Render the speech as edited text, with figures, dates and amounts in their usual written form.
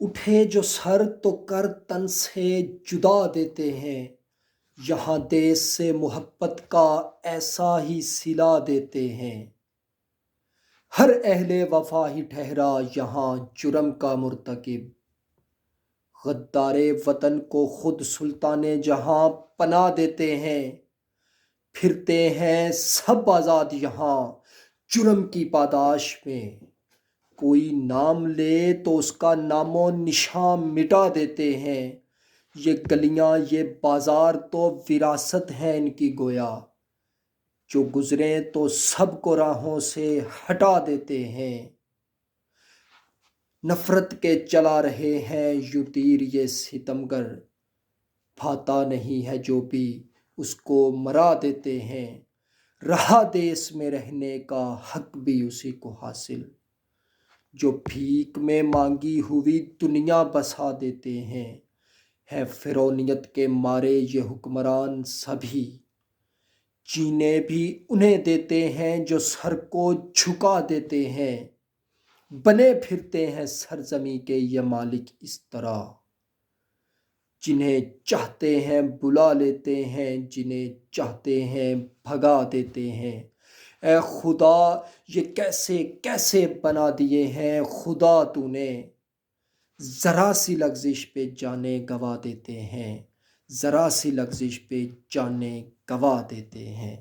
اٹھے جو سر تو کر تن سے جدا دیتے ہیں، یہاں دیس سے محبت کا ایسا ہی صلہ دیتے ہیں۔ ہر اہل وفا ہی ٹھہرا یہاں جرم کا مرتکب، غدار وطن کو خود سلطان جہاں پناہ دیتے ہیں۔ پھرتے ہیں سب آزاد یہاں جرم کی پاداش میں، کوئی نام لے تو اس کا نام و نشاں مٹا دیتے ہیں۔ یہ گلیاں یہ بازار تو وراثت ہیں ان کی گویا، جو گزریں تو سب کو راہوں سے ہٹا دیتے ہیں۔ نفرت کے چلا رہے ہیں یوں تیر یہ ستمگر، بھاتا نہیں ہے جو بھی اس کو مرا دیتے ہیں۔ رہا دیس میں رہنے کا حق بھی اسی کو حاصل، جو بھیک میں مانگی ہوئی دنیا بسا دیتے ہیں۔ ہے فرعونیت کے مارے یہ حکمران سبھی، جینے بھی انہیں دیتے ہیں جو سر کو جھکا دیتے ہیں۔ بنے پھرتے ہیں سرزمیں کے یہ مالک اس طرح، جنہیں چاہتے ہیں بلا لیتے ہیں، جنہیں چاہتے ہیں بھگا دیتے ہیں۔ اے خدا یہ کیسے کیسے بنا دیے ہیں خدا تو نے، ذرا سی لغزش پہ جانیں گوا دیتے ہیں، ذرا سی لغزش پہ جانیں گوا دیتے ہیں۔